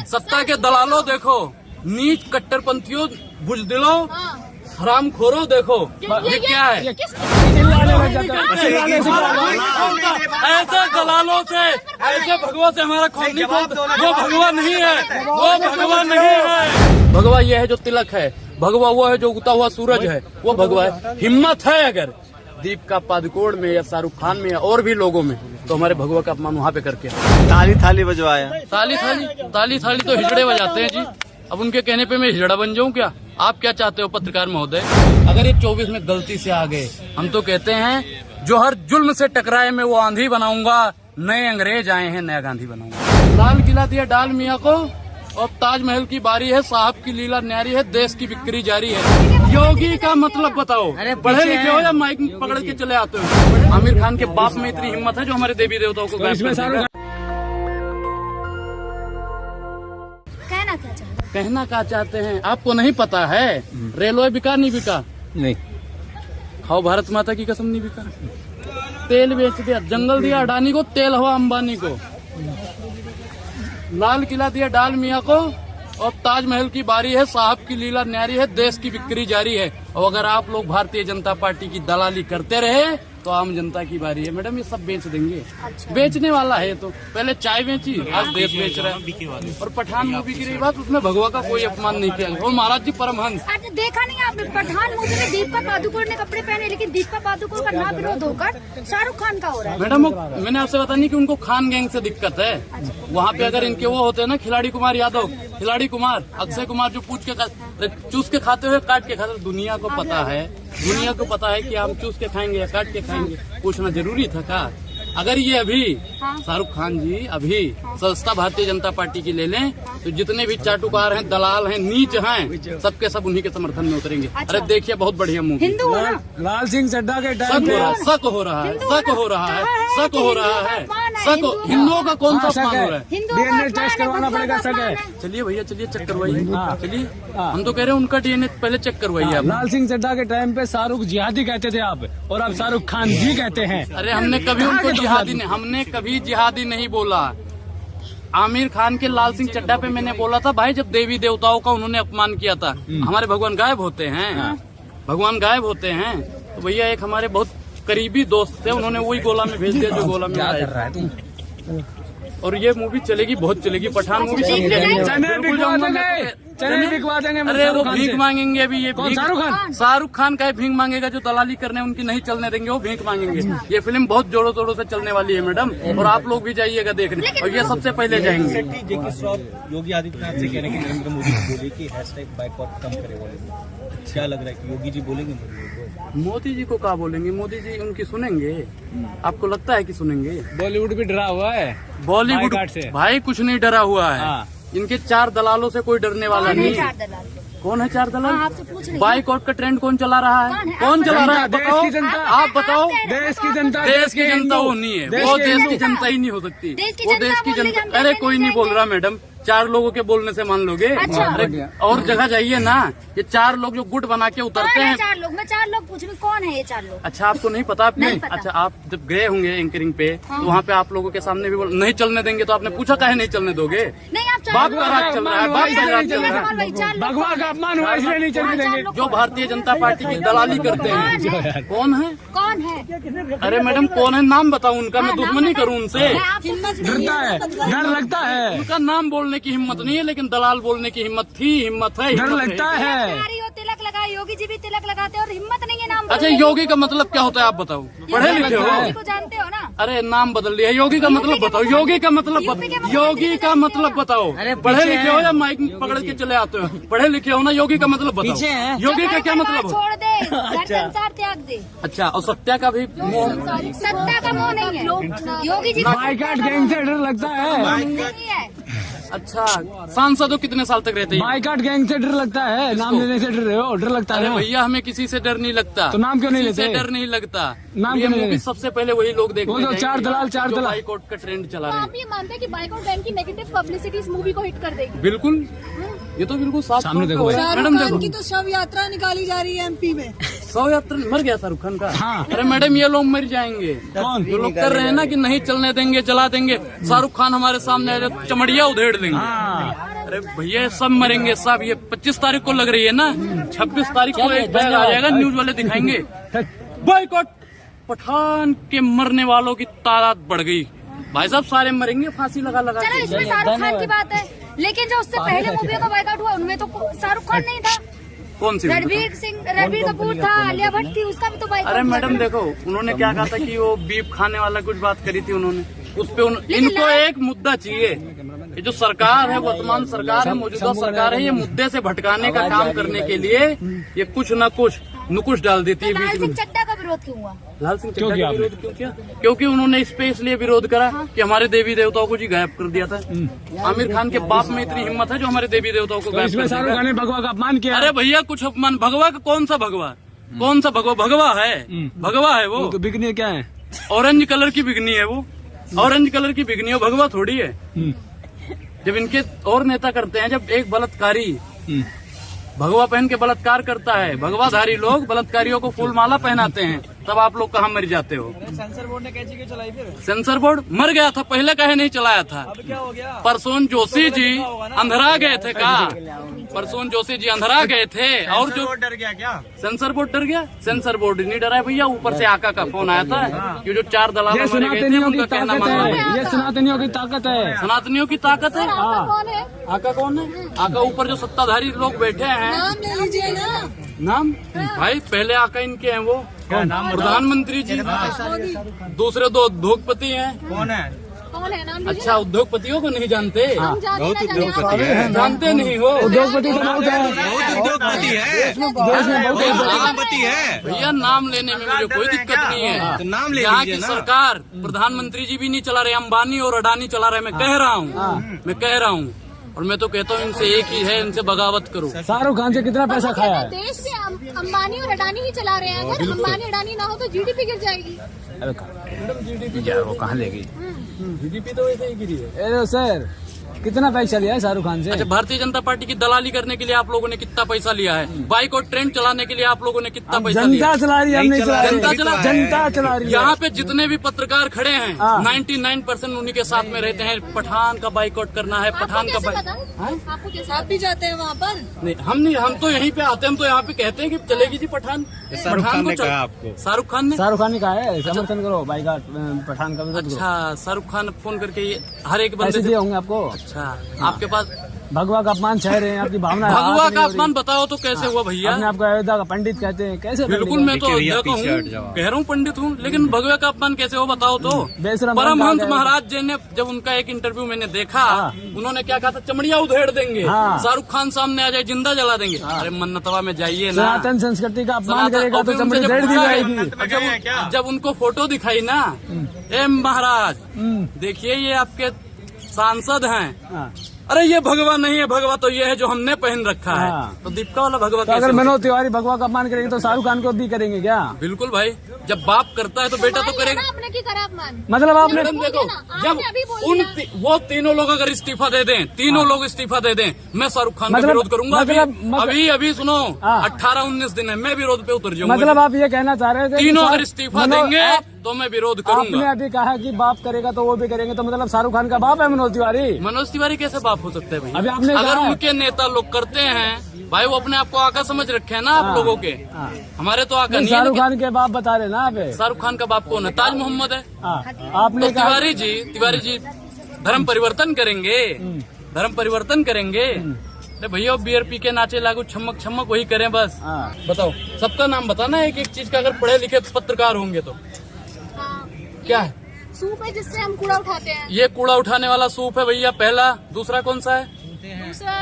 सत्ता के दलालों देखो, नीच कट्टरपंथियों, बुजदिलों, हरामखोरों देखो ये क्या है। ऐसे दलालों से, ऐसे भगवा से हमारा खून नहीं खोलता। वो भगवा नहीं है, वो भगवा नहीं है। भगवा ये है जो तिलक है, भगवा वो है जो उगता हुआ सूरज है, वो भगवा है। हिम्मत है अगर दीपिका पादुकोण में या शाहरुख खान में या और भी लोगों में, तो हमारे भगवा का अपमान वहाँ पे करके ताली थाली बजवाया। ताली थाली तो हिजड़े बजाते हैं जी। अब उनके कहने पे मैं हिजड़ा बन जाऊं क्या? आप क्या चाहते हो पत्रकार महोदय? अगर ये 24 में गलती से आ गए, हम तो कहते हैं जो हर जुल्म से टकराए मैं वो आंधी बनाऊंगा, नए अंग्रेज आए हैं नया गांधी बनाऊंगा। लाल किला दिया डाल मियाँ को, और ताजमहल की बारी है, साहब की लीला न्यारी है, देश की बिक्री जारी है। योगी का मतलब बताओ, पढ़े लिखे हो या माइक पकड़ के चले आते हो? आमिर खान के बाप में इतनी हिम्मत है जो हमारे देवी देवताओं को कहना क्या चाहते हैं? आपको नहीं पता है रेलवे बिका नहीं बिका? नहीं। खाओ भारत माता की कसम, नहीं बिका। तेल बेच दिया, जंगल दिया अडानी को, तेल हवा अंबानी को। लाल किला दिया डाल मियाँ को, और ताजमहल की बारी है, साहब की लीला न्यारी है, देश की बिक्री जारी है। और अगर आप लोग भारतीय जनता पार्टी की दलाली करते रहे तो आम जनता की बारी है। मैडम ये सब बेच देंगे। अच्छा। बेचने वाला है तो पहले चाय बेची, आज देश बेच रहा है। और पठान मूवी की रही बात, उसमें भगवा का कोई अपमान नहीं किया। और महाराज जी परमहंस देखा नहीं आपने, पठान मूवी में दीपिका पादुकोण ने कपड़े पहने, लेकिन दीपिका पादुकोण का ना विरोध होकर शाहरुख खान का हो रहा है। मैडम मैंने आपसे बता नहीं कि उनको खान गैंग से दिक्कत है। वहाँ पे अगर इनके वो होते हैं ना, खिलाड़ी कुमार यादव, खिलाड़ी कुमार, अक्षय कुमार, जो चूस के खाते हुए काट के खाते, दुनिया को पता है, दुनिया को पता है कि हम चूस के खाएंगे या काट के खाएंगे। पूछना जरूरी था का? अगर ये अभी शाहरुख खान जी अभी सस्ता भारतीय जनता पार्टी की ले लें, तो जितने भी चाटुकार हैं, दलाल हैं, नीच हैं, सबके सब उन्हीं के समर्थन में उतरेंगे। अच्छा। अरे देखिए बहुत बढ़िया मूवी, लाल सिंह चड्ढा के टाइम शक हो रहा है, शक हो रहा है, शक हो रहा है, शक। हिंदुओं का कौन सा अपमान हो रहा है? डीएनए टेस्ट करवाना पड़ेगा, शक है। चलिए भैया, चलिए चेक करवाइए। चलिए हम तो कह रहे हैं उनका डीएनए पहले चेक करवाइए आप। लाल सिंह चड्ढा के टाइम पे शाहरुख जिहादी कहते थे आप, और अब शाहरुख खान जी कहते हैं। अरे हमने कभी उनको जिहादी नहीं, हमने कभी जिहादी नहीं बोला। आमिर खान के लाल सिंह चड्ढा पे मैंने बोला था भाई, जब देवी देवताओं का उन्होंने अपमान किया था। हमारे भगवान गायब होते हैं, भगवान गायब होते हैं। तो भैया एक हमारे बहुत करीबी दोस्त थे, उन्होंने वही गोला में भेज दिया जो गोला में आया था। और ये मूवी चलेगी, बहुत चलेगी। पठान मूवी चने बिकवा देंगे। अरे वो भीख मांगेंगे अभी। ये शाहरुख खान का भीख मांगेगा, जो दलाली करने उनकी नहीं चलने देंगे, वो भीख मांगेंगे। ये फिल्म बहुत जोरों तोड़ों से चलने वाली है मैडम, और आप लोग भी जाइएगा देखने, और ये सबसे पहले जाएंगे। योगी आदित्यनाथ से कह रहे हैं कि नरेंद्र मोदी बोले कि हैशटैग बाइकआउट कम करे बोले। क्या लग रहा है कि योगी जी बोलेंगे? मोदी जी को क्या बोलेंगे? मोदी जी उनकी सुनेंगे? आपको लगता है कि सुनेंगे? बॉलीवुड भी डरा हुआ है। बॉलीवुड से भाई कुछ नहीं डरा हुआ है। इनके 4 दलालों से कोई डरने वाला नहीं है। कौन है 4 दलाल? बाइकआउट का ट्रेंड कौन चला रहा है? कौन चला रहा है? बताओ, आप बताओ। देश की जनता, देश की जनता वो नहीं है, वो देश की जनता ही नहीं हो सकती। वो देश की जनता, अरे कोई नहीं बोल रहा मैडम, 4 लोगों के बोलने से मान लोगे? अरे और जगह जाइए ना, ये 4 लोग जो गुट बना के उतरते हैं। 4 लोग, मैं 4 लोग पूछ रही, कौन है ये 4 लोग? अच्छा आपको नहीं पता? आपने अच्छा, आप जब गए होंगे एंकरिंग पे, तो वहाँ पे आप लोगों के सामने भी नहीं चलने देंगे, तो आपने पूछा काहे नहीं चलने दोगे? नहीं, आप बाप का राज चल रहा है, बाप का राज चल रहा है। भगवान का अपमान हुआ इसलिए नहीं चलने देंगे। जो भारतीय जनता पार्टी की दलाली करते हैं, कौन है? कौन है? अरे मैडम कौन है? नाम बताओ उनका, मैं दुश्मनी करूँ उनसे। डरता है, डर लगता है। उनका नाम बोलने की हिम्मत नहीं है, लेकिन दलाल बोलने की हिम्मत थी, हिम्मत है, डर लगता है। तिलक लगाए, योगी जी भी तिलक लगाते हैं, और हिम्मत नहीं है नाम। अच्छा योगी का मतलब क्या होता है आप बताओ? पढ़े लिखे हो? जानते हो ना? अरे नाम बदल दिया। योगी का मतलब बताओ, योगी का मतलब योगी का मतलब बताओ। पढ़े लिखे हो या माइक पकड़ के चले आते हो? पढ़े लिखे हो ना? योगी का मतलब बताओ। योगी का क्या मतलब? छोड़ दे, संसार त्याग दे। अच्छा, और सत्या का भी? सत्ता का मोह नहीं है। योगी जी बाइकआउट गैंग से डर लगता है। अच्छा, सांसदों कितने साल तक रहते हैं? बाइकआउट गैंग से डर लगता है। नाम लेने से डर रहे हो? डर लगता है भैया, हमें किसी से डर नहीं लगता। तो नाम क्यों नहीं लेते? डर नहीं लगता। नाम क्यों नहीं लेते? सबसे पहले वही लोग देखते हैं। 4 दलाल बाइकआउट का ट्रेंड चला रहे हैं। आप ये मानते हैं कि बाइकआउट गैंग की नेगेटिव पब्लिसिटी इस मूवी को हिट कर देगी? बिल्कुल, ये तो बिल्कुल साफ सामने देखो मैडम। देखो की तो शव यात्रा निकाली जा रही है एमपी में। 100 यात्रा मर गया शाहरुख खान का। हाँ। अरे मैडम ये लोग मर जाएंगे। कौन? जो लोग कर रहे हैं ना कि नहीं चलने देंगे, जला देंगे, शाहरुख खान हमारे सामने आ जाए चमड़िया उधेड़ देंगे। हाँ। अरे भैया सब मरेंगे सब। ये 25 तारीख को लग रही है ना, 26 तारीख को एक बैग आ जाएगा, न्यूज वाले दिखाएंगे बॉयकॉट। पठान के मरने वालों की तादाद बढ़ गई भाई साहब, सारे मरेंगे फांसी लगा लगा चलो के। इसमें शाहरुख खान की बात है, लेकिन जो उससे पहले मूवी का बायकॉट हुआ उनमें तो शाहरुख खान नहीं था। कौन सी? रणबीर कपूर था, आलिया भट्ट थी, उसका भी तो बायकॉट। अरे मैडम देखो, उन्होंने क्या कहा था कि वो बीफ खाने वाला कुछ बात करी थी उन्होंने, उस पे इनको एक मुद्दा चाहिए। ये जो सरकार है, वर्तमान सरकार है, मौजूदा सरकार है, ये मुद्दे से भटकाने का काम करने के लिए ये कुछ न कुछ नुकुश डाल देती है लाल बीच सिंह में। चड्ढा का विरोध क्यों हुआ? लाल सिंह क्यों चड्ढा किया का विरोध क्यों किया? क्योंकि उन्होंने इस पे इसलिए विरोध करा कि हमारे देवी देवताओं को जी गायब कर दिया था। आमिर खान के बाप में इतनी हिम्मत है जो हमारे देवी देवताओं को तो गायब इसमें कर शाहरुख देगा। खान ने भगवा का अपमान किया। अरे भैया कुछ अपमान, भगवा का कौन सा भगवा? कौन सा भगवा? भगवा है, भगवा है वो। तो बिकनी क्या है? ऑरेंज कलर की बिगनी है वो, ऑरेंज कलर की बिगनी है, भगवा थोड़ी है। जब इनके और नेता करते हैं, जब एक बलात्कारी भगवा पहन के बलात्कार करता है, भगवाधारी लोग बलात्कारियों को फूल माला पहनाते हैं, तब आप लोग कहाँ मर जाते हो? सेंसर बोर्ड ने कैसे क्यों चलाई फिर? सेंसर बोर्ड मर गया था पहले, कहे नहीं चलाया था। अब क्या हो गया? परसोन जोशी जी अंधरा गए थे का? परसोन जोशी जी अंधरा गए थे। और जो डर गया क्या? सेंसर बोर्ड डर गया? सेंसर बोर्ड नहीं डरा है भैया, ऊपर से आका का फोन आया था कि जो 4 दलाल ये मारे गए थे सनातनियों की उनका कहना ताकत मानना है, पड़ेगा। ये सनातनियों की ताकत है। सनातनियों की ताकत है। कौन है? आका कौन है? आका ऊपर जो सत्ताधारी लोग बैठे हैं, नाम ले लीजिए ना। नाम भाई पहले आका इनके हैं, वो प्रधानमंत्री जी, दूसरे 2 उद्योगपति हैं। कौन है? कौन है? नाम लीजिए। अच्छा उद्योगपति को नहीं जानते? हम जानते ना जानते नहीं हो? उद्योगपति तो बहुत है, उद्योगपति है, देश में बहुत है। उद्योगपति है। भैया नाम लेने में मुझे कोई दिक्कत नहीं है। तो नाम ले यहाँ की लीजिए ना। सरकार, प्रधानमंत्री जी भी नहीं चला रहे, अंबानी और अडानी चला रहे। मैं कह रहा हूँ और मैं तो कहता हूँ इनसे एक ही है, इनसे बगावत करो। शाहरुख खान से कितना पैसा खाया है? देश में अंबानी और अडानी ही चला रहे हैं। अगर अंबानी अडानी ना हो तो जीडीपी गिर जाएगी। यार वो कहाँ ले गई? जीडीपी तो वैसे ही गिरी है। अरे सर कितना पैसा लिया है शाहरुख खान से? अच्छा, भारतीय जनता पार्टी की दलाली करने के लिए आप लोगों ने कितना पैसा लिया है? बाइक और ट्रेन चलाने के लिए आप लोगों ने कितना पैसा लिया? जनता चला रही है, हम नहीं चला रहे। जनता चला रही है। यहाँ पे जितने भी पत्रकार खड़े हैं, हाँ। 99% उन्हीं के साथ में रहते हैं। पठान का बाइकआउट करना है, पठान का आपको कैसे आप भी जाते हैं वहाँ पर? नहीं, हम नहीं, हम तो यहीं पे आते हैं। हम तो यहाँ पे कहते हैं कि चलेगी जी पठान। शाहरुख खान ने को कहा आपको? शाहरुख खान ने? शाहरुख खान ने कहा है समर्थन करो, बाइकआउट पठान का विरोध करो। अच्छा, शाहरुख खान फोन करके ये हर एक बंदे पैसे से। दिए होंगे आपको? अच्छा, आपके पास भगवा का अपमान छह रहे हैं, आपकी भावना है। भगवा का अपमान बताओ तो कैसे हुआ भैया? अपने आपको अयोध्या का पंडित कहते हैं, कैसे? बिल्कुल, मैं तो अयोध्या का हूँ, कह रहा हूँ पंडित हूँ, लेकिन भगवा का अपमान कैसे हो बताओ तो? बेशरम परमहंस बंदा है। महाराज जी ने जब उनका एक इंटरव्यू मैंने देखा, हाँ। उन्होंने क्या कहा था? चमड़िया उधेड़ देंगे, हाँ। शाहरुख खान सामने आ जाए जिंदा जला देंगे। अरे मन्नतवा में जाइए ना। सनातन संस्कृति का अपमान करेगा तो और फिर उनसे चमड़ी जब उधेड़ दी पूछा जाएगी। जब उनको फोटो दिखाई ना, ए महाराज देखिए ये आपके सांसद हैं। हाँ। अरे ये भगवा नहीं है, भगवा तो ये है जो हमने पहन रखा है। हाँ। तो दीपिका वाला भगवा तो कैसे अगर हो मनोज तिवारी भगवा का अपमान करेंगे तो शाहरुख खान को भी करेंगे क्या? बिल्कुल भाई, जब बाप करता है तो बेटा तो करेगा। आपने की करा अपमान? मतलब आपने मैडम देखो, आपने जब अभी बोल दिया। वो तीनों लोग अगर इस्तीफा दे दें, तीनों लोग इस्तीफा दे दें, मैं शाहरुख खान का मतलब- विरोध करूंगा। मतलब- अभी सुनो, हाँ। 18-19 दिन है, मैं विरोध पे उतर जाऊंगा। मतलब आप ये कहना चाह रहे थे कि तीनों अगर शाहरुख- इस्तीफा मनोज- देंगे आप- तो मैं विरोध आपने करूंगा। अभी कहा कि बाप करेगा तो वो भी करेंगे, तो मतलब शाहरुख खान का बाप है मनोज तिवारी? मनोज तिवारी कैसे बाप हो सकते हैं भाई? अभी आपने अगर कहा- उनके नेता लोग करते हैं भाई, वो अपने आप को आका समझ रखे हैं ना आप हाँ। लोगों के। हाँ। हमारे तो आका नहीं, नहीं है। शाहरुख लेकिन खान के बाप बता रहे ना आप? शाहरुख खान का बाप कौन है? ताज मोहम्मद है। हाँ। तो आपने कहा तिवारी जी धर्म परिवर्तन करेंगे, धर्म परिवर्तन करेंगे। अरे भैया बियर पी के नाचे लागू छमक छमक वही करें बस। हाँ। बताओ, सबका नाम बताना एक एक चीज का, अगर पढ़े लिखे पत्रकार होंगे तो। क्या है? सूप है जिससे हम कूड़ा उठाते हैं। ये कूड़ा उठाने वाला सूप है भैया पहला। दूसरा कौन सा है? दूसरा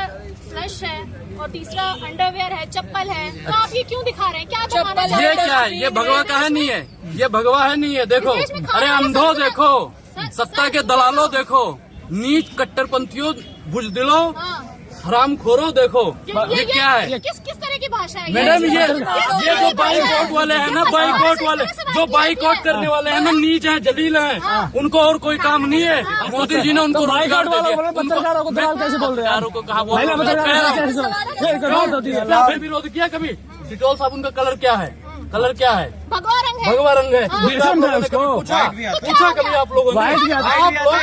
फ्लश है और तीसरा अंडरवेयर है, चप्पल है। तो आप ये क्यों दिखा रहे हैं? क्या दिखाना चाह रहे ये हैं? क्या है? ये भगवा का है नहीं है, ये भगवा है नहीं है। देखो, देश में खाने अरे वाला अंधो सब है। देखो, सत्ता के दलालों देखो, नीच कट्टरपंथियों बुजदिलों हाँ। हरामखोरों देखो, ये क्या है? किस तरह की भाषा है? मैडम ये जो बाइकआउट वाले हैं ना, बाइकआउट वाले जो बाइकआउट करने वाले हैं ना, नीच हैं, जलील हैं, उनको और कोई काम नहीं है। मोदी जी ने उनको तो रोजगार बाइकआउट दे वाला दिया। बोले पत्रकारों को दलाल कैसे बोल रहे हैं? पत्रकारों को कहा बोल महिला रहे हैं? पत्रकार कैसे बोल रहे हैं? ये एक बात होती है। आपने विरोध किया कभी? डिटॉल साबुन का कलर क्या है? कलर क्या है? भगवा रंग है। भगवा रंग है। हाँ। आप लोगों ने कभी पूछा कभी आप लोगों ने? व्हाइट भी आता है। आप लोग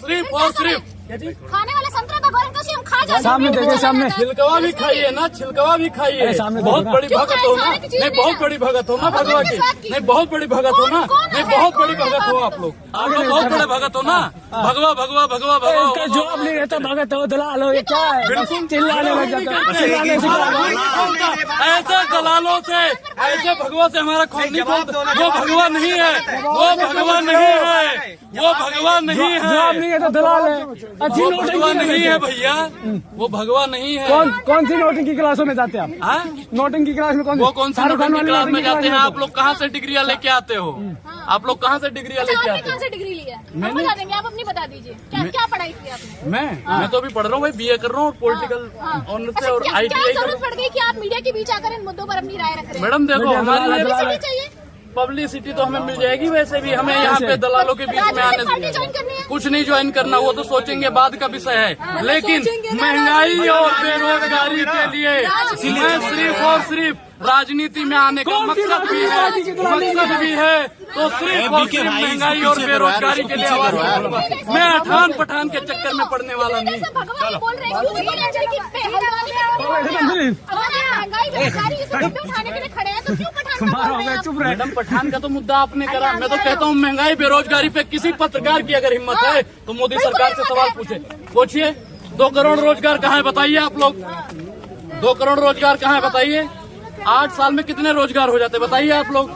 सिर्फ और सिर्फ खाने वाला संतरा भगवा रंग का हम खा जाते हैं। सामने देखिए, सामने। छिलकवा भी खाइए ना, छिलकवा भी खाइए। अरे सामने बहुत देखो ना। बड़ी भगत हो ना, नहीं बहुत बड़ी भगत हो ना भगवा की, नहीं बहुत बड़ी भगत हो ना, नहीं बहुत बड़ी भगत हो आप लोग बहुत बड़े भगत हो ना। भगवा भगवा भगवा इसका भगवा जॉब नहीं रहता, भगत हो दलाल हो, ये क्या है? बिल्कुल चिल्लाने लग जाता है, चिल्लाने से क्या? ऐसे दलालों से, ऐसे भगवा से हमारा खून नहीं खोलता। वो भगवा नहीं है, वो भगवा नहीं है, वो भगवा नहीं जॉब है, नहीं है तो दलाल है। अच्छी वो नोटिंग भगवा नहीं है भैया, वो भगवा नहीं है। कौन सी नोटिंग की क्लासों में जाते हैं आप? हाँ? नोटिंग की क्लास में वो कौन सी शाहरुख खान नोटिंग की वाली क्लास में नोटिंग की जाते हैं? क्लास आप लोग कहाँ से डिग्रियां लेके आते हो? आप लोग कहाँ से डिग्रियां अच्छा, लेके आपने आते कहाँ हो? से डिग्री ली है? मैंने- हम बता देंगे, आप अपनी बता दीजिए। क्या पढ़ाई की आपने? मैं तो अभी पढ़ रहा हूँ भाई, BA कर रहा हूँ पॉलिटिकल ऑनर्स से और क्या ITI कर रहा जरूरत पड़ गई कि आप मीडिया के बीच आकर इन मुद्दों पर अपनी राय रख रहे हूँ। हैं? मैडम देखो मीडिया हमारे दलाल लिए है। भी चाहिए। पब्लिसिटी तो हमें मिल जाएगी, वैसे भी हमें यहाँ पे दलालों के बीच में आने राजनीतिक पार्टी से ज्वाइन करनी है? कुछ नहीं ज्वाइन करना, वो तो सोचेंगे बाद का विषय है। लेकिन महंगाई और बेरोजगारी के लिए मैं सिर्फ और सिर्फ राजनीति में आने का मकसद भी है तो सिर्फ और सिर्फ महंगाई और बेरोजगारी के लिए आवाज उठाऊंगा। मैं अठान पठान के चक्कर में पड़ने वाला नहीं। जैसे भगवान बोल रहे हैं कि महंगाई बेरोजगारी इसे मुद्दे उठाने के लिए खड़े हैं, तो क्यों पठान का बोल रहे हैं आप? चुप रहे। मैडम पठान का तो मुद्दा आपने करा, मैं तो कहता हूँ महंगाई बेरोजगारी पे किसी पत्रकार की अगर हिम्मत है तो मोदी सरकार से सवाल पूछिए 2 करोड़ रोजगार कहाँ है बताइए आप लोग? 2 करोड़ रोजगार कहाँ है बताइए? 8 साल में कितने रोजगार हो जाते बताइए आप लोग?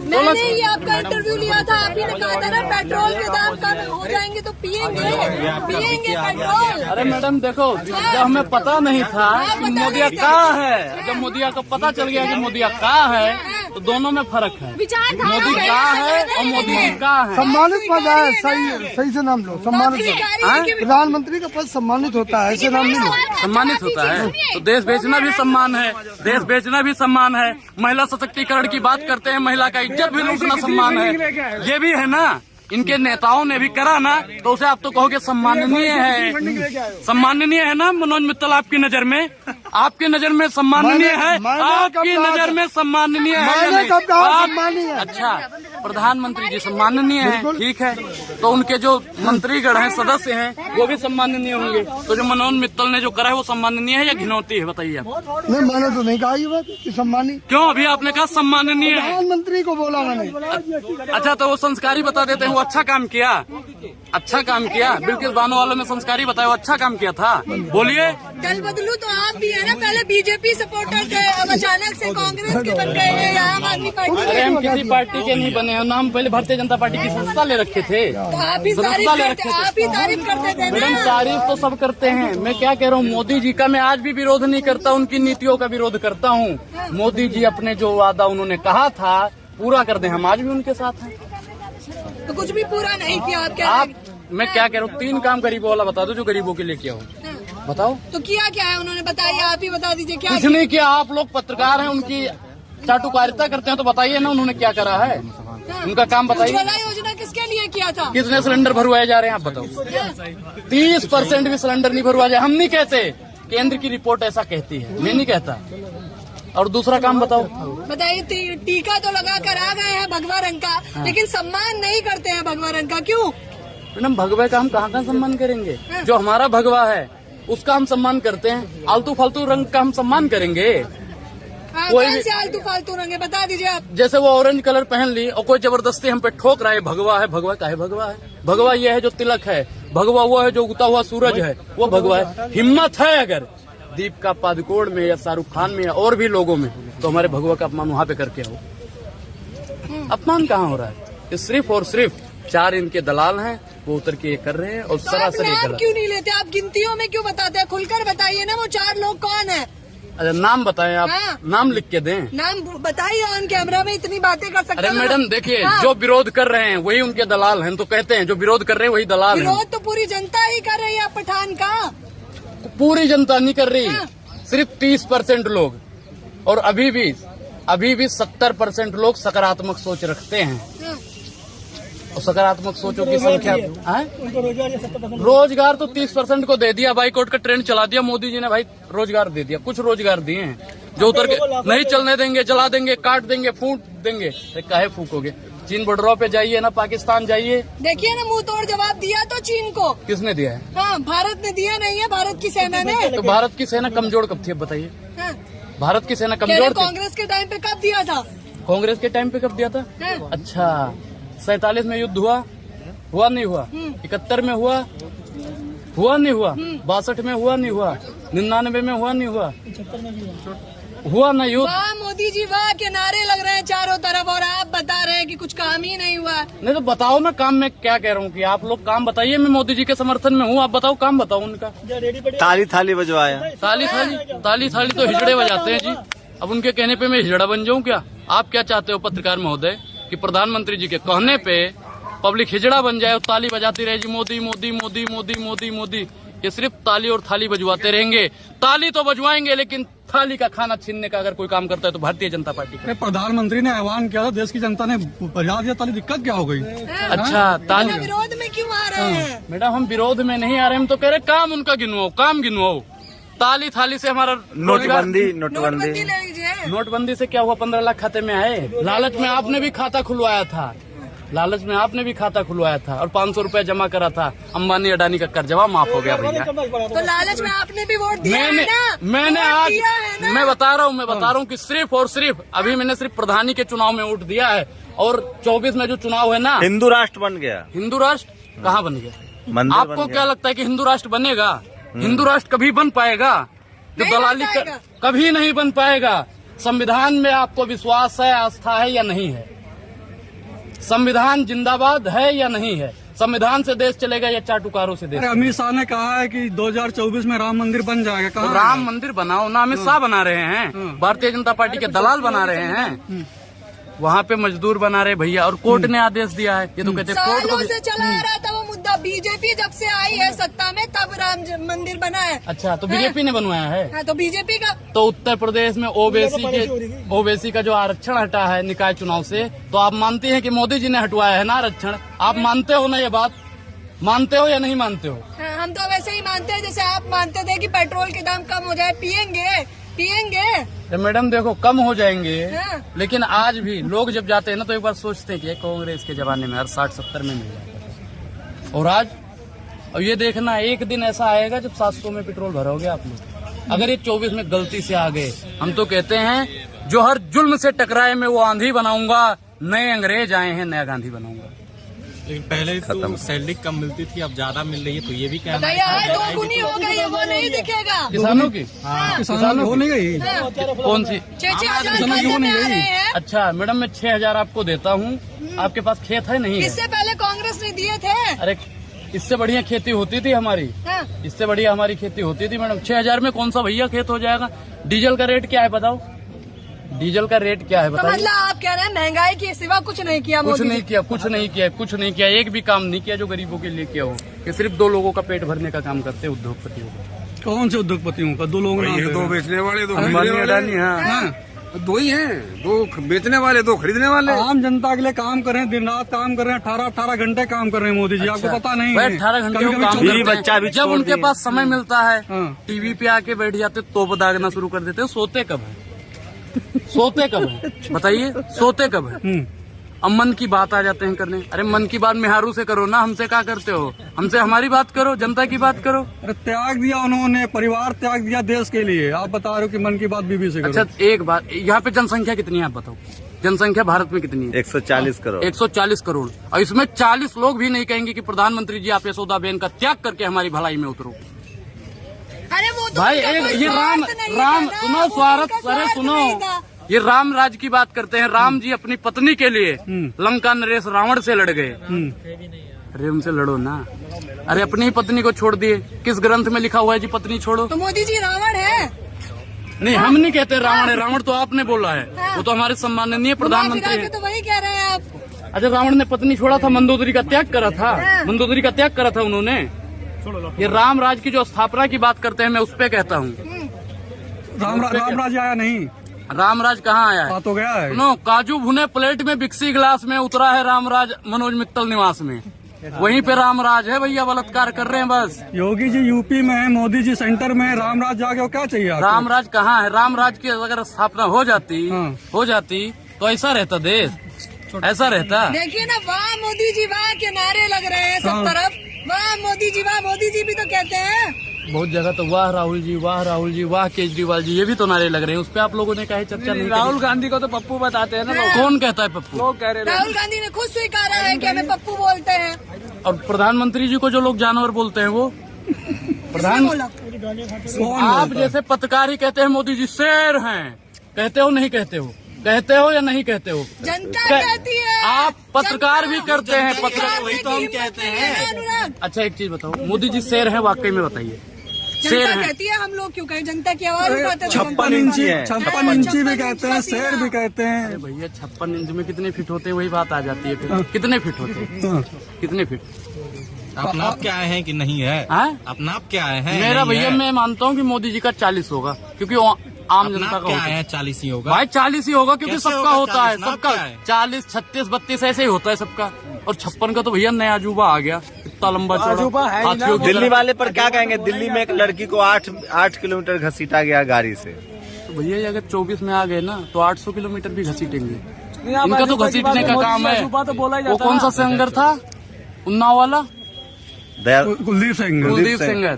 मैंने ये आपका इंटरव्यू लिया था, आप ही ने कहा था ना पेट्रोल के दाम कम हो जाएंगे तो पिएंगे पेट्रोल। अरे मैडम देखो, जब हमें पता नहीं था कि मोदिया कहाँ है, जब मोदिया को पता चल गया कि मोदिया कहाँ है तो दोनों में फर्क है। विचारधारा मोदी कहाँ है और मोदी जी कहाँ है। सम्मानित पद है, सही से नाम लो। सम्मानित पद, प्रधानमंत्री का पद सम्मानित होता है, ऐसे नाम नहीं लो। सम्मानित होता है तो देश बेचना भी सम्मान है, देश बेचना भी सम्मान है। महिला सशक्तिकरण की बात करते हैं, महिला का इज्जत भी लूटना सम्मान है, ये भी है ना। इनके नेताओं ने भी करा ना, तो उसे आप तो कहोगे सम्माननीय है। सम्माननीय है ना मनोज मित्तल आपकी नजर में? आपकी नजर में सम्माननीय है? आपकी नजर में सम्माननीय है या मैंने कब कहा नहीं? सम्माननीय है? अच्छा, प्रधानमंत्री जी सम्माननीय है, ठीक है, तो उनके जो मंत्रीगण हैं, सदस्य हैं, वो भी सम्माननीय होंगे। तो जो मनोज मित्तल ने जो करा है वो सम्माननीय है या घिनौती है बताइए आप? नहीं, मैंने तो नहीं कहा ये बात कि सम्मानित। क्यों? अभी आपने कहा सम्माननीय है। प्रधानमंत्री को बोला मैंने। अच्छा, तो वो संस्कारी बता देते हैं वो अच्छा काम किया, अच्छा काम किया। बिल्किस बानो वालों ने संस्कारी बताया वो अच्छा काम किया था। बोलिए। दल बदलू तो आप भी है ना, पहले बीजेपी सपोर्टर थे, अब अचानक से कांग्रेस के बन गए हैं, आम आदमी पार्टी अरे हम किसी पार्टी के नहीं बने हैं, नाम पहले भारतीय जनता पार्टी की संस्था ले रखे थे, तो आप ही तारीफ संस्था ले करते, रखे थे। आप ही तारीफ करते थे मैडम ना। तारीफ तो सब करते हैं, मैं क्या कह रहा हूँ, मोदी जी का मैं आज भी विरोध नहीं करता, उनकी नीतियों का विरोध करता हूँ। मोदी जी अपने जो वादा उन्होंने कहा था पूरा कर दें, हम आज भी उनके साथ हैं। तो कुछ भी पूरा नहीं किया आप क्या? आप, मैं क्या कह रहा हूँ, 3 काम गरीबों वाला बता दो जो गरीबों के लिए किया हो, बताओ। तो किया क्या है उन्होंने, बताइए, आप ही बता दीजिए क्या कुछ नहीं किया। आप लोग पत्रकार हैं, उनकी चाटुकारिता करते हैं तो बताइए ना उन्होंने क्या करा है, उनका काम बताइए। उज्ज्वला योजना किसके लिए किया था? कितने सिलेंडर भरवाए जा रहे हैं आप बताओ? 30% भी सिलेंडर नहीं भरवाए, हम नहीं कहते, केंद्र की रिपोर्ट ऐसा कहती है, मैं नहीं कहता। और दूसरा काम बताओ। बताइए, टीका तो लगा कर आ गए हैं भगवा रंग का, लेकिन सम्मान नहीं करते हैं भगवा रंग का, क्यों? मैडम भगवे का हम कहाँ सम्मान करेंगे? जो हमारा भगवा है उसका हम सम्मान करते हैं, आलतू फालतू रंग का हम सम्मान करेंगे? कोई कौन भी- से आलतू फालतू रंग है, बता दीजिए आप। जैसे वो ऑरेंज कलर पहन ली और कोई जबरदस्ती हम पे ठोक रहा है, भगवा है। भगवा का है? भगवा है, भगवा ये है जो तिलक है, भगवा वो है जो उगता हुआ सूरज है, वो भगवा है। हिम्मत है अगर दीपिका पादुकोण में या शाहरुख खान में या और भी लोगों में, तो हमारे भगवा का अपमान वहाँ पे करके आओ। अपमान कहाँ हो रहा है? ये सिर्फ और सिर्फ 4 इनके दलाल हैं, वो उतर के ये कर रहे हैं और तो आप सरासर ये नाम गलत। क्यों नहीं लेते? आप गिनतियों में क्यों बताते हैं? खुलकर बताइए ना, वो 4 लोग कौन है? अच्छा नाम बताएं आप, हाँ। नाम लिख के दें। नाम बताइए, ऑन कैमरा में इतनी बातें कर सकते अरे हैं। मैडम देखिए, हाँ। जो विरोध कर रहे हैं वही उनके दलाल हैं, तो कहते हैं जो विरोध कर रहे हैं वही दलाल हैं। विरोध तो पूरी जनता ही कर रही है पठान का। पूरी जनता नहीं कर रही, हाँ। सिर्फ 30% लोग, और अभी भी 70% लोग सकारात्मक सोच रखते हैं। हाँ। और सकारात्मक सोचों की संख्या है? रोजगार तो 30% को दे दिया, बाइकआउट का ट्रेंड चला दिया मोदी जी ने भाई, रोजगार दे दिया, कुछ रोजगार दिए हैं। जो उतर के नहीं चलने देंगे, जला देंगे, काट देंगे, फूट देंगे। तो काहे फूकोगे? चीन बॉर्डरों पे जाइए ना, पाकिस्तान जाइए, देखिए ना, मुंह तोड़ जवाब दिया तो चीन को। किसने दिया है? हाँ, भारत ने दिया नहीं है, भारत की सेना ने। तो भारत की सेना कमजोर कब थी, अब बताइए? हाँ। भारत की सेना कह रहे कमजोर थी? कांग्रेस के टाइम पे कब दिया था? कांग्रेस के टाइम पे कब दिया था? हाँ। अच्छा, 47 में युद्ध हुआ नहीं हुआ? 71 में हुआ नहीं हुआ? 62 में हुआ नहीं हुआ? 99 में हुआ नहीं हुआ? हुआ ना युद्ध? वाह मोदी जी वाह, के नारे लग रहे हैं चारों तरफ और आप बता रहे हैं कि कुछ काम ही नहीं हुआ। नहीं तो बताओ ना काम, में क्या कह रहा हूँ कि आप लोग काम बताइए। मैं मोदी जी के समर्थन में हूँ, आप बताओ काम बताओ उनका। ताली थाली बजवाया। ताली थाली तो हिजड़े बजाते हैं जी। अब उनके कहने पे मैं हिजड़ा बन जाऊँ क्या? आप क्या चाहते हो पत्रकार महोदय कि प्रधानमंत्री जी के कहने पे पब्लिक हिजड़ा बन जाए और ताली बजाती रहे जी, मोदी मोदी मोदी मोदी मोदी मोदी? ये सिर्फ ताली और थाली बजवाते रहेंगे। ताली तो बजवाएंगे, लेकिन थाली का खाना छीनने का अगर कोई काम करता है तो भारतीय जनता पार्टी का। प्रधानमंत्री ने आह्वान किया था, देश की जनता ने बजा दिया ताली, दिक्कत क्या हो गई? अच्छा, ताली विरोध में क्यों आ रहे हैं? मैडम हम विरोध में नहीं आ रहे, हम तो कह रहे काम उनका गिनवाओ, काम गिनवाओ। ताली थाली से हमारा नोटबंदी ले लीजिए। नोटबंदी से क्या हुआ? 15 लाख खाते में आए। लालच में आपने भी खाता खुलवाया था, और 500 रुपया जमा करा था। अंबानी अडानी का कर्जवा माफ हो गया भैया। तो लालच में आपने भी वोट दिया है ना? मैंने आज मैं बता रहा हूँ कि सिर्फ और सिर्फ अभी मैंने सिर्फ प्रधानी के चुनाव में वोट दिया है, और 24 में जो चुनाव है ना, हिंदू राष्ट्र बन गया। हिंदू राष्ट्र कहाँ बन गया? आपको क्या लगता है कि हिंदू राष्ट्र बनेगा? हिंदू राष्ट्र कभी बन पाएगा? जो दलाली कभी नहीं बन पाएगा। संविधान में आपको विश्वास है, आस्था है या नहीं है? संविधान जिंदाबाद है या नहीं है? संविधान से देश चलेगा या चाटुकारों से देश? अमित शाह ने कहा है कि 2024 में राम मंदिर बन जाएगा। कहाँ तो राम मंदिर बनाओ ना, अमित शाह बना रहे हैं, भारतीय जनता पार्टी के दलाल बना रहे हैं, वहाँ पे मजदूर बना रहे भैया, और कोर्ट ने आदेश दिया है। ये तो कहते हैं कोर्ट सालों से चला आ रहा था वो मुद्दा। बीजेपी जब से आई है सत्ता में तब राम मंदिर बना है। अच्छा, तो बीजेपी ने बनवाया है? हाँ, तो बीजेपी का। तो उत्तर प्रदेश में ओबीसी का जो आरक्षण हटा है निकाय चुनाव से, तो आप मानते हैं कि मोदी जी ने हटवाया है ना आरक्षण? आप मानते हो ना? ये बात मानते हो या नहीं मानते हो? हाँ, हम तो वैसे ही मानते हैं जैसे आप मानते थे कि पेट्रोल के दाम कम हो जाए, पियेंगे। तो मैडम देखो, कम हो जाएंगे, हाँ। लेकिन आज भी लोग जब जाते हैं ना तो एक बार सोचते हैं कि कांग्रेस के जमाने में हर 60-70 में मिल जाता, और आज और ये देखना एक दिन ऐसा आएगा जब 700 में पेट्रोल भरोगे आप लोग। अगर ये 24 में गलती से आ गए, हम तो कहते हैं जो हर जुल्म से टकराए मैं वो आंधी बनाऊंगा, नए अंग्रेज आए हैं नया गांधी बनाऊंगा। लेकिन पहले तो सैलरी कम मिलती थी, अब ज्यादा मिल रही है, तो ये भी कहना है दोगुनी हो गई है, वो नहीं दिखेगा। किसानों की? किसानों हो नहीं गई। कौन सी? 6,000। अच्छा मैडम, मैं 6,000 आपको देता हूँ, आपके पास खेत है नहीं है? इससे पहले कांग्रेस ने दिए थे। अरे इससे बढ़िया खेती होती थी हमारी, इससे बढ़िया हमारी खेती होती थी मैडम। 6,000 में कौन सा भैया खेत हो जाएगा? डीजल का रेट क्या है बताओ? डीजल का रेट क्या है तो बताइए? मतलब आप कह रहे हैं महंगाई के सिवा कुछ नहीं किया? कुछ नहीं किया, एक भी काम नहीं किया जो गरीबों के लिए किया हो। ये सिर्फ 2 लोगों का पेट भरने का काम करते हैं उद्योगपतियों का। कौन से उद्योगपतियों का? 2 लोग, 2 बेचने वाले, 2 अंबानी अडानी। हाँ, 2 ही हैं, 2 बेचने वाले, 2 खरीदने वाले। आम जनता के लिए काम कर रहे हैं, दिन रात काम कर रहे हैं, 18 घंटे काम कर रहे हैं मोदी जी। आपको पता नहीं है? 18 घंटे कभी-कभी काम बीवी करते बच्चा हैं। भी जब छोड़ उनके दिए। पास समय मिलता है हाँ। टीवी पे आके बैठ जाते, तोप दागना शुरू कर देते। सोते कब है? सोते कब है बताइए? सोते कब है? अब मन की बात आ जाते हैं करने। अरे मन की बात मेहारू से करो ना, हमसे क्या करते हो? हमसे हमारी बात करो, जनता की बात करो। अरे त्याग दिया उन्होंने, परिवार त्याग दिया देश के लिए। आप बता रहे हो कि मन की बात बीबी से करो। अच्छा एक बात, यहाँ पे जनसंख्या कितनी है आप बताओ? जनसंख्या भारत में कितनी है? 140 करोड़। 140 करोड़, और इसमें 40 लोग भी नहीं कहेंगे कि प्रधानमंत्री जी आप यशोदाबेन का त्याग करके हमारी भलाई में उतरो। अरे वो तो भाई ये राम सुनो स्वार्थ, अरे सुनो, ये राम राज की बात करते हैं। राम जी अपनी पत्नी के लिए लंका नरेश रावण से लड़ गए। अरे उनसे लड़ो ना। अरे अपनी ही पत्नी को छोड़ दिए। किस ग्रंथ में लिखा हुआ है जी पत्नी छोड़ो? तो मोदी जी रावण है? नहीं, हम नहीं कहते रावण है। रावण तो आपने बोला है, वो तो हमारे सम्माननीय प्रधानमंत्री है। तो वही कह रहे हैं आप। अच्छा, रावण ने पत्नी छोड़ा था, मंदोदरी का त्याग करा था, मंदोदरी का त्याग करा था उन्होंने। ये राम राज की जो स्थापना की बात करते हैं, मैं उस पे कहता हूँ। राम राज आया नहीं? रामराज कहाँ आया है? बात हो गया है। सुनो, काजू भुने प्लेट में बिक्सी गिलास में उतरा है रामराज मनोज मित्तल निवास में। वहीं पे रामराज है भैया, बलात्कार कर रहे हैं बस। योगी जी यूपी में है, मोदी जी सेंटर में है, रामराज जाके क्या चाहिए आपको? रामराज कहाँ है? रामराज की अगर स्थापना हो जाती तो ऐसा रहता देश, ऐसा रहता। देखिए ना, वाह मोदी जी वाह के नारे लग रहे हैं सब तरफ, वाह मोदी जी वाह। मोदी जी भी तो कहते हैं बहुत जगह तो वाह राहुल जी, वाह राहुल जी, वाह केजरीवाल जी, ये भी तो नारे लग रहे हैं। उस पे आप लोगों ने कहा चर्चा नहीं? राहुल गांधी को तो पप्पू बताते हैं ना लोग। कौन कहता है पप्पू? लोग कह रहे हैं। राहुल गांधी ने खुद स्वीकारा है कि हमें पप्पू बोलते हैं। और प्रधानमंत्री जी को जो लोग जानवर बोलते हैं वो प्रधान, आप जैसे पत्रकार ही कहते हैं मोदी जी शेर हैं, कहते हो नहीं कहते हो? कहते हो या नहीं कहते हो? जनता कहती है। आप पत्रकार भी करते हैं, पत्रकार वही तो हम कहते हैं। अच्छा एक चीज बताओ, मोदी जी शेर हैं वाकई में? बताइए। शेर जनता हैं, कहती है, हम लोग क्यों कहें? जनता की आवाज उठाते हैं। 56 इंची भी कहते हैं, शेर भी कहते हैं। अरे भैया 56 इंच में कितने फिट होते हैं, वही बात आ जाती है फिर। कितने फिट होते हैं? कितने फिट? अपना आप क्या है कि नहीं है? अपना आप क्या है? मेरा भैया मैं मानता हूँ कि मोदी जी का 40 होगा, क्योंकि आम जनता का क्या है? 40 ही होगा भाई, 40 ही होगा क्योंकि कैसे सबका होगा होता है, 40? सबका 40, 36, 32 ऐसे ही होता है सबका। और 56 का तो भैया नया अजूबा आ गया, इतना लंबा चौड़ा हाथियों की दिल्ली तरह। वाले पर क्या कहेंगे? दिल्ली में एक लड़की को 8 किलोमीटर घसीटा गया गाड़ी से। तो भैया अगर 24 में आ गए ना तो 800 किलोमीटर भी घसीटेंगे। इनका तो घसीटने का काम है। वो कौन सा सिंगर था उन्नाव वाला? कुलदीप सिंगर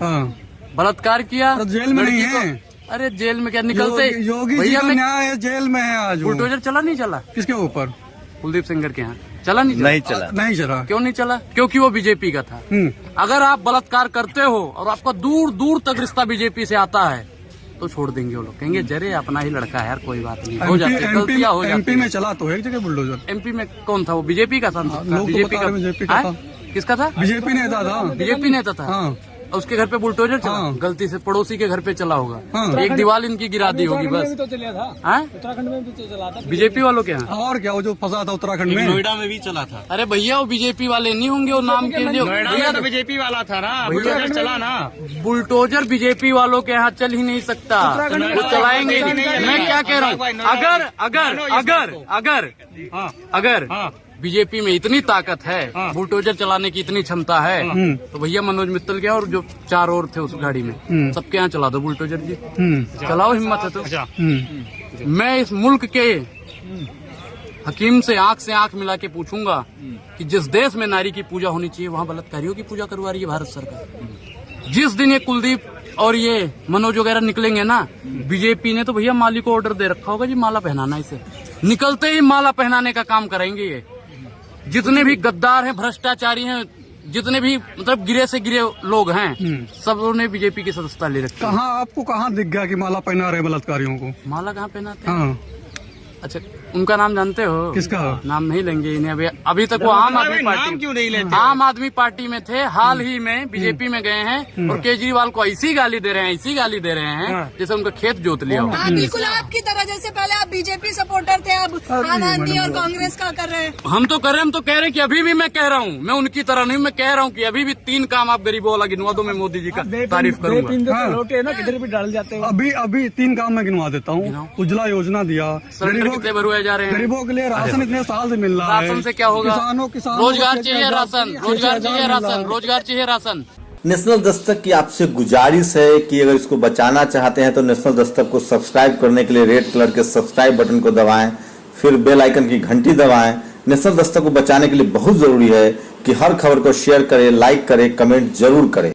बलात्कार किया, जेल में नहीं है। अरे जेल में क्या निकलते? योगी जी का न्याय है, जेल में है आज। बुलडोजर चला नहीं चला? किसके ऊपर? कुलदीप सिंगर के यहाँ चला नहीं? नहीं चला। नहीं चला। क्यों नहीं चला? क्योंकि वो बीजेपी का था। अगर आप बलात्कार करते हो और आपका दूर दूर तक रिश्ता बीजेपी से आता है तो छोड़ देंगे वो लोग, कहेंगे जरे अपना ही लड़का है यार, कोई बात नहीं, हो जाती है, गलतियां हो जाती है। एमपी में चला तो है एक जगह बुलडोजर। एमपी में कौन था? वो बीजेपी का सांसद था। बीजेपी का था। किसका था? बीजेपी नेता था। बीजेपी नेता था। हाँ। उसके घर पे बुलडोजर चला? गलती से पड़ोसी के घर पे चला होगा। एक दीवार इनकी गिरा दी होगी बस। उत्तराखंड में भी तो चला था बीजेपी वालों के यहाँ। और क्या, वो जो फंसा था उत्तराखंड में, नोएडा में भी चला था। अरे भैया वो बीजेपी वाले नहीं होंगे, वो नाम के लिए भैया तो बीजेपी वाला था ना, बुलडोजर चला ना। बुलडोजर बीजेपी वालों के यहाँ चल ही नहीं सकता, वो चलाएंगे। मैं क्या कह रहा हूँ, अगर बीजेपी में इतनी ताकत है, बुलडोजर चलाने की इतनी क्षमता है, तो भैया मनोज मित्तल के और जो 4 और थे उस गाड़ी में, सबके यहाँ चला दो बुलडोजर जी। चलाओ, हिम्मत है तो। मैं इस मुल्क के हकीम से आंख मिला के पूछूंगा कि जिस देश में नारी की पूजा होनी चाहिए वहाँ बलात्कारियों की पूजा करवा रही है भारत सरकार। जिस दिन ये कुलदीप और ये मनोज वगैरह निकलेंगे ना, बीजेपी ने तो भैया माली को ऑर्डर दे रखा होगा जी माला पहनाना, इसे निकलते ही माला पहनाने का काम करेंगे ये। जितने भी गद्दार हैं, भ्रष्टाचारी हैं, जितने भी मतलब गिरे से गिरे लोग हैं, सब लोगों ने बीजेपी की सदस्यता ले रखी। कहाँ आपको कहाँ दिख गया कि माला पहना रहे बलात्कारियों को? माला कहाँ पहनाते हैं? हाँ। अच्छा, उनका नाम जानते हो? किसका? नाम नहीं लेंगे इन्हें अभी तक। वो आम आदमी पार्टी, क्यों नहीं लेते? आम आदमी पार्टी में थे, हाल ही में बीजेपी में गए हैं और केजरीवाल को ऐसी गाली दे रहे हैं, जैसे उनका खेत जोत लिया हो। हाँ, बिल्कुल आपकी तरह। जैसे पहले आप बीजेपी सपोर्टर थे, अब आम आदमी और कांग्रेस का कर रहे हैं। हम तो कह रहे हैं कि अभी भी मैं कह रहा हूँ, मैं उनकी तरह नहीं, मैं कह रहा हूँ कि अभी भी 3 काम आप गरीबों वाला गिनवा दो, मैं मोदी जी का तारीफ करूंगा। रोटे ना किधर भी डाल जाते हो। अभी 3 काम मैं गिनवा देता हूँ। उज्ज्वला योजना दिया, कितने भरवाए जा रहे हैं? गरीबों के लिए राशन इतने साल से मिल रहा है। राशन से क्या होगा? किसानों रोजगार चाहिए, रोजगार चाहिए राशन। नेशनल दस्तक की आपसे गुजारिश है कि अगर इसको बचाना चाहते हैं तो नेशनल दस्तक को सब्सक्राइब करने के लिए रेड कलर के सब्सक्राइब बटन को दबाएं, फिर बेल आइकन की घंटी दबाएं। नेशनल दस्तक को बचाने के लिए बहुत जरूरी है कि हर खबर को शेयर करें, लाइक करें, कमेंट जरूर करें।